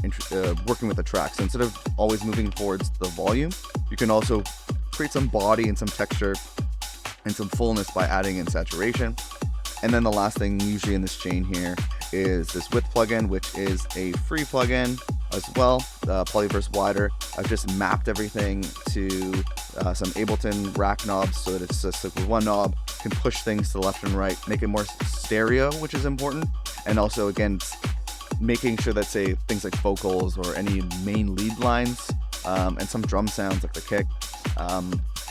working with the track. So instead of always moving towards the volume, you can also create some body and some texture and some fullness by adding in saturation. And then the last thing usually in this chain here is this width plugin, which is a free plugin as well, Polyverse Wider. I've just mapped everything to some Ableton rack knobs so that it's just like with one knob, can push things to the left and right, make it more stereo, which is important. And also, again, making sure that, say, things like vocals or any main lead lines and some drum sounds like the kick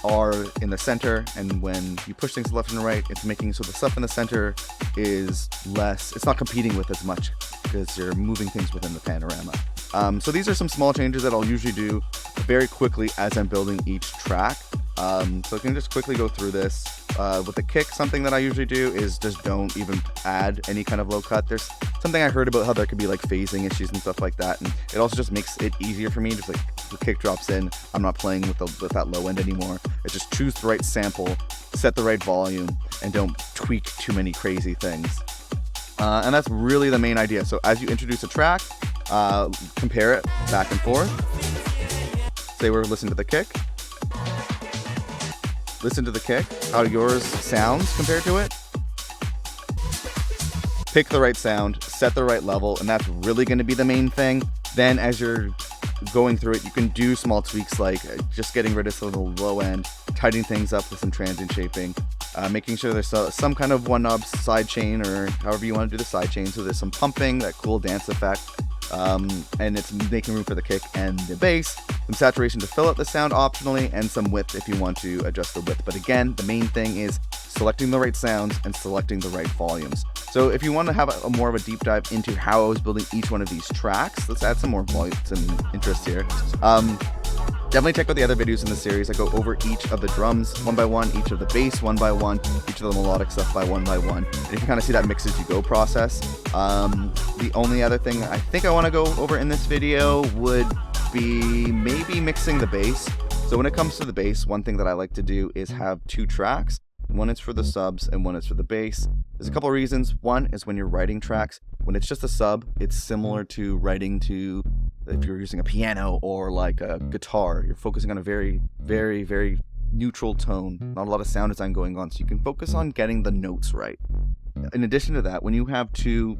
are in the center. And when you push things to the left and right, it's making so the stuff in the center is less, it's not competing with as much, because you're moving things within the panorama. So these are some small changes that I'll usually do very quickly as I'm building each track. So I can just quickly go through this. With the kick, something that I usually do is just don't even add any kind of low cut. There's something I heard about how there could be like phasing issues and stuff like that, and it also just makes it easier for me. Just like the kick drops in, I'm not playing with that low end anymore. It's just choose the right sample, set the right volume, and don't tweak too many crazy things. And that's really the main idea. So as you introduce a track, compare it back and forth. Say we're listening to the kick. Listen to the kick, how yours sounds compared to it. Pick the right sound, set the right level, and that's really going to be the main thing. Then as you're going through it, you can do small tweaks like just getting rid of some of the low end, tightening things up with some transient shaping, making sure there's some kind of one knob side chain, or however you want to do the side chain, so there's some pumping, that cool dance effect. And it's making room for the kick and the bass, some saturation to fill out the sound optionally, and some width if you want to adjust the width. But again, the main thing is selecting the right sounds and selecting the right volumes. So if you want to have a more of a deep dive into how I was building each one of these tracks, let's add some more volume, some interest here. Definitely check out the other videos in the series. I go over each of the drums one by one, each of the bass one by one, each of the melodic stuff by one. And you can kind of see that mix as you go process. The only other thing I think I want to go over in this video would be maybe mixing the bass. So when it comes to the bass, one thing that I like to do is have 2 tracks. One is for the subs and one is for the bass. There's a couple of reasons. One is when you're writing tracks, when it's just a sub, it's similar to writing to, if you're using a piano or like a guitar, you're focusing on a very, very, very neutral tone, not a lot of sound design going on, so you can focus on getting the notes right. In addition to that, when you have two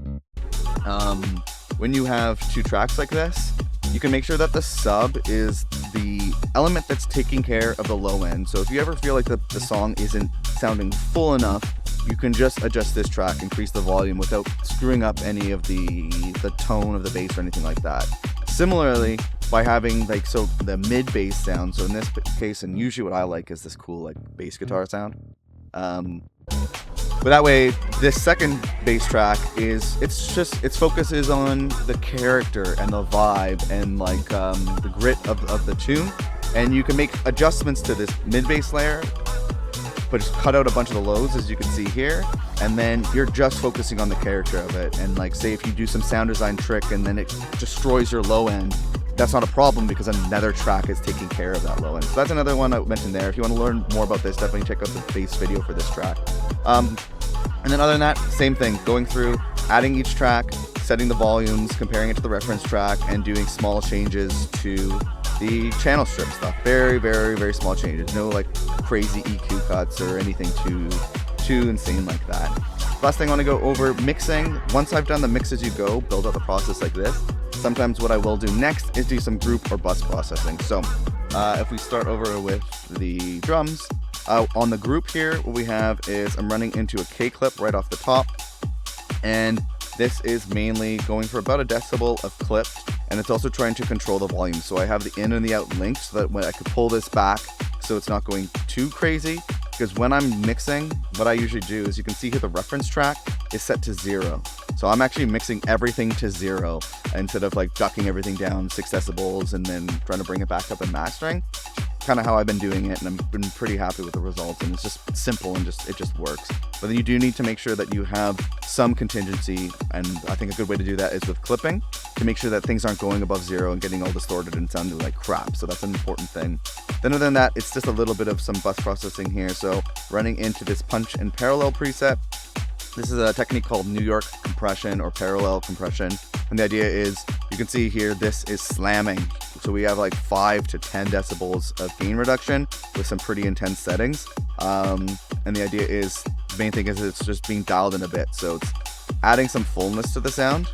tracks like this, you can make sure that the sub is the element that's taking care of the low end. So if you ever feel like the song isn't sounding full enough, you can just adjust this track, increase the volume without screwing up any of the tone of the bass or anything like that. Similarly, by having the mid bass sound, so in this case, and usually what I like is this cool like bass guitar sound. But that way, this second bass track its focus is on the character and the vibe and like the grit of the tune, and you can make adjustments to this mid bass layer, but just cut out a bunch of the lows as you can see here, and then you're just focusing on the character of it. And like say if you do some sound design trick and then it destroys your low end, that's not a problem because another track is taking care of that low end. So that's another one I mentioned there. If you want to learn more about this, definitely check out the bass video for this track. And then other than that, same thing, going through, adding each track, setting the volumes, comparing it to the reference track, and doing small changes to the channel strip stuff. Very, very, very small changes. No like crazy EQ cuts or anything too insane like that. Last thing I want to go over, mixing. Once I've done the mix as you go, build out the process like this. Sometimes what I will do next is do some group or bus processing. So if we start over with the drums, on the group here, what we have is I'm running into a K clip right off the top, and this is mainly going for about a decibel of clip, and it's also trying to control the volume. So I have the in and the out linked so that when I could pull this back so it's not going too crazy. Because when I'm mixing, what I usually do is you can see here the reference track is set to 0. So I'm actually mixing everything to 0 instead of like ducking everything down 6 decibels and then trying to bring it back up in mastering. Kind of how I've been doing it, and I've been pretty happy with the results, and it's just simple and it just works. But then you do need to make sure that you have some contingency, and I think a good way to do that is with clipping, to make sure that things aren't going above 0 and getting all distorted and sounding like crap. So that's an important thing. Then other than that, it's just a little bit of some bus processing here. So running into this punch and parallel preset. This is a technique called New York compression or parallel compression. And the idea is, you can see here, this is slamming. So we have like 5 to 10 decibels of gain reduction with some pretty intense settings. And the idea is, the main thing is it's just being dialed in a bit. So it's adding some fullness to the sound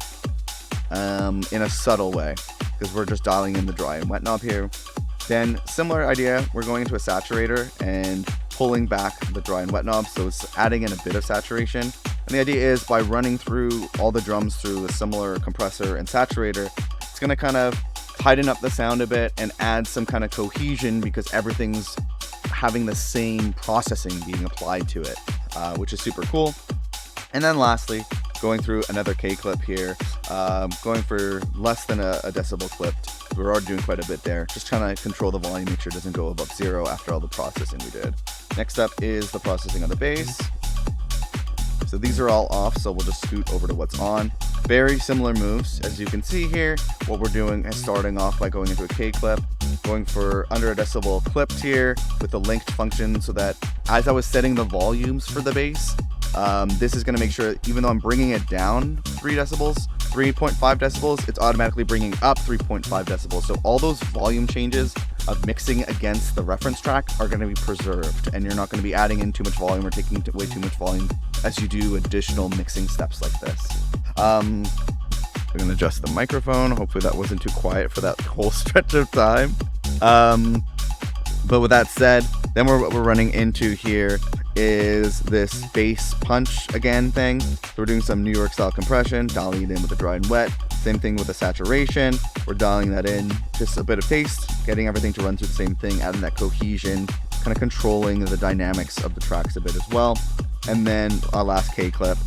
in a subtle way, because we're just dialing in the dry and wet knob here. Then similar idea, we're going into a saturator and pulling back the dry and wet knob, so it's adding in a bit of saturation. And the idea is, by running through all the drums through a similar compressor and saturator, it's going to kind of tighten up the sound a bit and add some kind of cohesion, because everything's having the same processing being applied to it, which is super cool. And then lastly, going through another K clip here, going for less than a decibel clipped. We're already doing quite a bit there. Just trying to control the volume, make sure it doesn't go above 0 after all the processing we did. Next up is the processing on the bass. So these are all off, so we'll just scoot over to what's on. Very similar moves. As you can see here, what we're doing is starting off by going into a K clip, going for under a decibel clipped here with the linked function, so that as I was setting the volumes for the bass, this is going to make sure, even though I'm bringing it down 3.5 decibels, it's automatically bringing up 3.5 decibels. So all those volume changes of mixing against the reference track are going to be preserved, and you're not going to be adding in too much volume or taking way too much volume as you do additional mixing steps like this. I'm going to adjust the microphone. Hopefully that wasn't too quiet for that whole stretch of time. But with that said, then what we're running into here is this bass punch again thing. So we're doing some New York style compression, dialing it in with the dry and wet. Same thing with the saturation. We're dialing that in, just a bit of taste, getting everything to run through the same thing, adding that cohesion, kind of controlling the dynamics of the tracks a bit as well. and then a last K clip,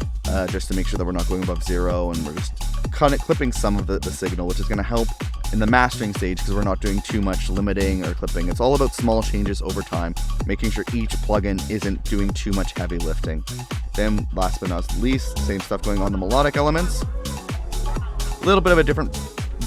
just to make sure that we're not going above 0, and we're just clipping some of the signal, which is going to help in the mastering stage because we're not doing too much limiting or clipping. It's all about small changes over time, making sure each plugin isn't doing too much heavy lifting. Then last but not least, same stuff going on the melodic elements. A little bit of a different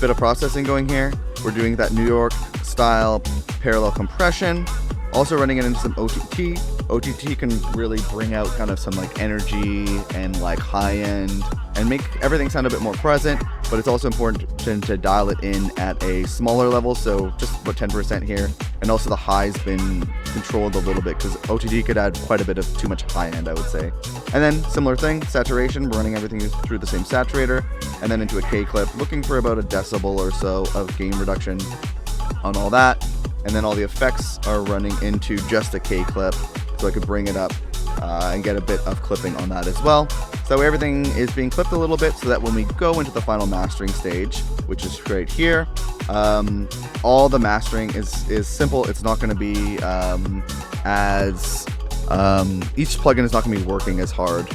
bit of processing going here. We're doing that New York style parallel compression, also running it into some OTT. OTT can really bring out kind of some like energy and like high end and make everything sound a bit more present, but it's also important to dial it in at a smaller level, so just about 10% here. And also the high's been controlled a little bit because OTT could add quite a bit of too much high end, I would say. And then similar thing, saturation, we're running everything through the same saturator, and then into a K clip, looking for about a decibel or so of gain reduction on all that. And then all the effects are running into just a K clip, so I could bring it up and get a bit of clipping on that as well. So everything is being clipped a little bit so that when we go into the final mastering stage, which is right here, all the mastering is simple. It's not going to be each plugin is not going to be working as hard,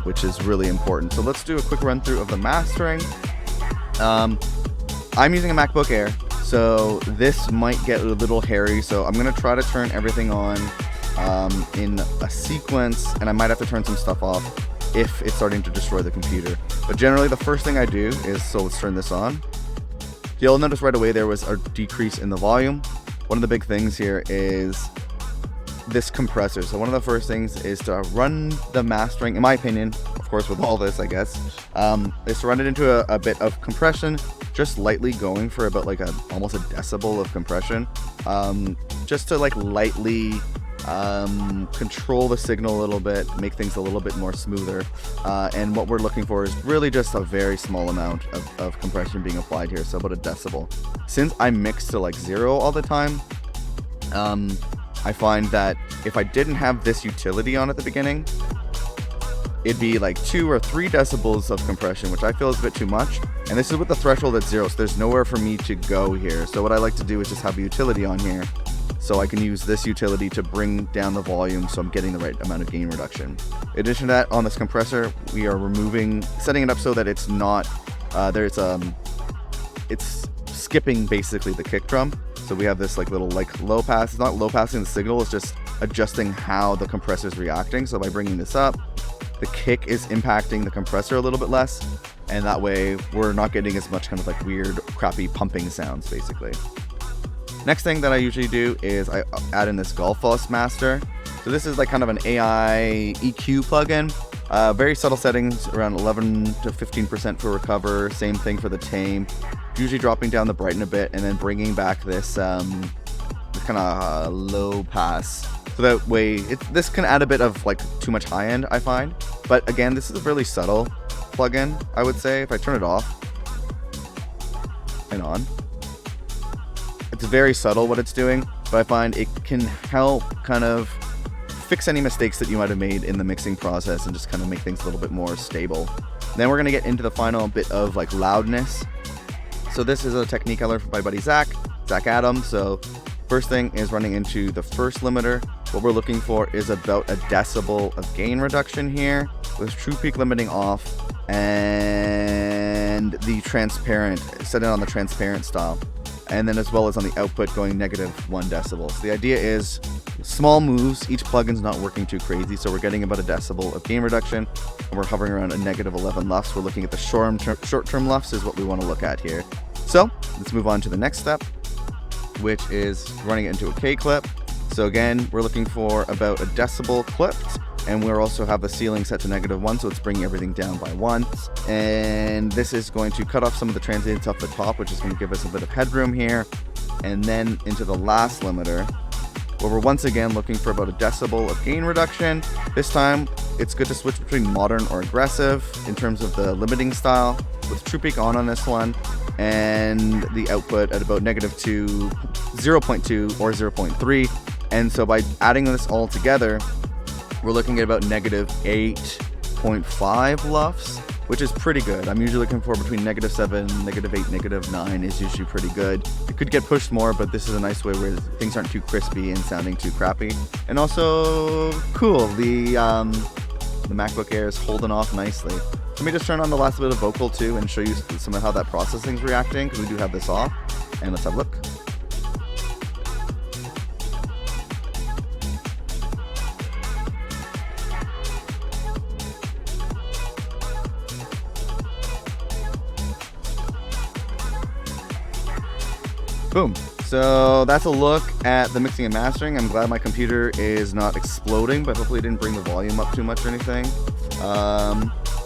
which is really important. So let's do a quick run through of the mastering. I'm using a MacBook Air, so this might get a little hairy, so I'm going to try to turn everything on in a sequence, and I might have to turn some stuff off if it's starting to destroy the computer. But generally the first thing I do is, so let's turn this on. You'll notice right away there was a decrease in the volume. One of the big things here is this compressor. So one of the first things is to run the mastering, in my opinion, of course with all this I guess, is to run it into a bit of compression, just lightly going for about like almost a decibel of compression, just to like lightly control the signal a little bit, make things a little bit more smoother, and what we're looking for is really just a very small amount of compression being applied here, so about a decibel. Since I mix to like 0 all the time, I find that if I didn't have this utility on at the beginning, it'd be like 2 or 3 decibels of compression, which I feel is a bit too much. And this is with the threshold at 0, so there's nowhere for me to go here. So what I like to do is just have a utility on here, so I can use this utility to bring down the volume so I'm getting the right amount of gain reduction. In addition to that, on this compressor, we are setting it up so that it's not, it's skipping basically the kick drum. So we have this like little like low pass. It's not low passing the signal, it's just adjusting how the compressor is reacting. So by bringing this up, the kick is impacting the compressor a little bit less, and that way we're not getting as much kind of like weird, crappy pumping sounds basically. Next thing that I usually do is I add in this Golf Floss Master. So this is like kind of an AI EQ plugin. Very subtle settings, around 11 to 15% for recover. Same thing for the tame. Usually dropping down the brighten a bit and then bringing back this kind of low pass. So that way, this can add a bit of like too much high end, I find. But again, this is a really subtle plugin, I would say. If I turn it off and on, it's very subtle what it's doing, but I find it can help kind of fix any mistakes that you might have made in the mixing process and just kind of make things a little bit more stable. Then we're going to get into the final bit of like loudness. So this is a technique I learned from my buddy Zach Adams. So first thing is running into the first limiter. What we're looking for is about a decibel of gain reduction here with true peak limiting off and the transparent, set it on the transparent style. And then as well as on the output going -1 decibel. So the idea is small moves, each plugin's not working too crazy, so we're getting about a decibel of gain reduction, and we're hovering around a -11 lufs. We're looking at the short-term lufs is what we want to look at here. So let's move on to the next step, which is running it into a K clip. So again, we're looking for about a decibel clipped, and we also have the ceiling set to -1, so it's bringing everything down by 1. And this is going to cut off some of the transients off the top, which is going to give us a bit of headroom here. And then into the last limiter, where we're once again looking for about a decibel of gain reduction. This time, it's good to switch between modern or aggressive in terms of the limiting style, with true peak on this one, and the output at about -2, 0.2 or 0.3. And so by adding this all together, we're looking at about -8.5 lufs, which is pretty good. I'm usually looking for between -7, -8, -9 is usually pretty good. It could get pushed more, but this is a nice way where things aren't too crispy and sounding too crappy. And also, cool, the The MacBook Air is holding off nicely. Let me just turn on the last bit of vocal too and show you some of how that processing is reacting, because we do have this off. And let's have a look. Boom. So that's a look at the mixing and mastering. I'm glad my computer is not exploding, but hopefully it didn't bring the volume up too much or anything.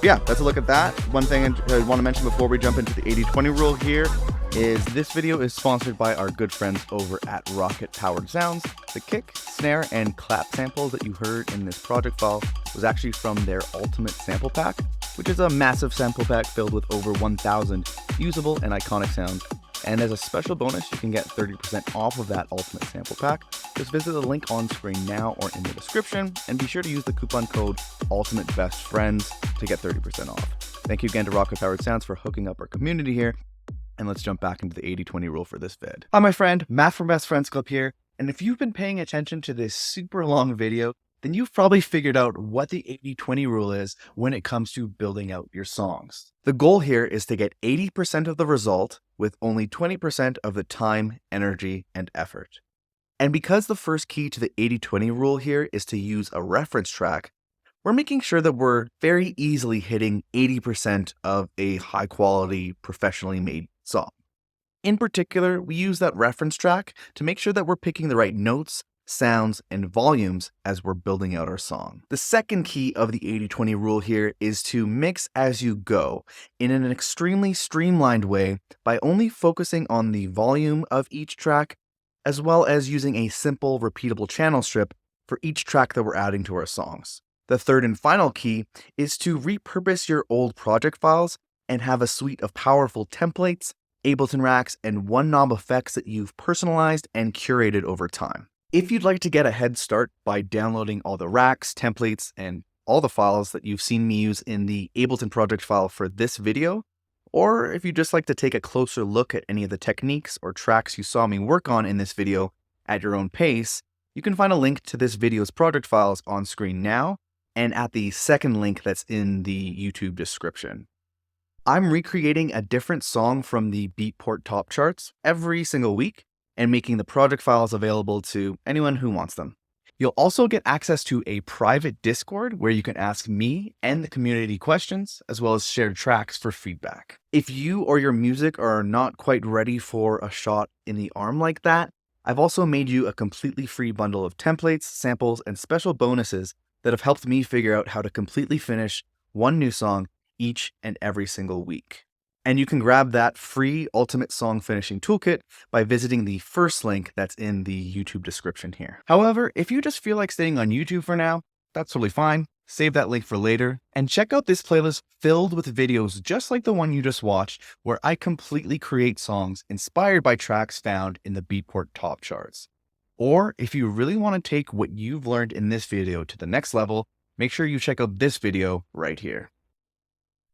Yeah, that's a look at that. One thing I want to mention before we jump into the 80-20 rule here is this video is sponsored by our good friends over at Rocket Powered Sounds. The kick, snare, and clap samples that you heard in this project file was actually from their Ultimate Sample Pack, which is a massive sample pack filled with over 1,000 usable and iconic sounds. And as a special bonus, you can get 30% off of that Ultimate Sample Pack. Just visit the link on screen now or in the description, and be sure to use the coupon code ULTIMATEBESTFRIENDS to get 30% off. Thank you again to Rocket Powered Sounds for hooking up our community here, and let's jump back into the 80-20 rule for this vid. Hi my friend, Matt from Best Friends Club here, and if you've been paying attention to this super long video, then you've probably figured out what the 80-20 rule is when it comes to building out your songs. The goal here is to get 80% of the result with only 20% of the time, energy, and effort. And because the first key to the 80-20 rule here is to use a reference track, we're making sure that we're very easily hitting 80% of a high quality, professionally made song. In particular, we use that reference track to make sure that we're picking the right notes, sounds, and volumes as we're building out our song. The second key of the 80-20 rule here is to mix as you go in an extremely streamlined way by only focusing on the volume of each track, as well as using a simple repeatable channel strip for each track that we're adding to our songs. The third and final key is to repurpose your old project files and have a suite of powerful templates, Ableton racks, and one-knob effects that you've personalized and curated over time. If you'd like to get a head start by downloading all the racks, templates, and all the files that you've seen me use in the Ableton project file for this video, or if you'd just like to take a closer look at any of the techniques or tracks you saw me work on in this video at your own pace, you can find a link to this video's project files on screen now and at the second link that's in the YouTube description. I'm recreating a different song from the Beatport top charts every single week, and making the project files available to anyone who wants them. You'll also get access to a private Discord where you can ask me and the community questions, as well as share tracks for feedback. If you or your music are not quite ready for a shot in the arm like that, I've also made you a completely free bundle of templates, samples, and special bonuses that have helped me figure out how to completely finish one new song each and every single week. And you can grab that free Ultimate Song Finishing Toolkit by visiting the first link that's in the YouTube description here. However, if you just feel like staying on YouTube for now, that's totally fine. Save that link for later, and check out this playlist filled with videos just like the one you just watched, where I completely create songs inspired by tracks found in the Beatport top charts. Or if you really want to take what you've learned in this video to the next level, make sure you check out this video right here.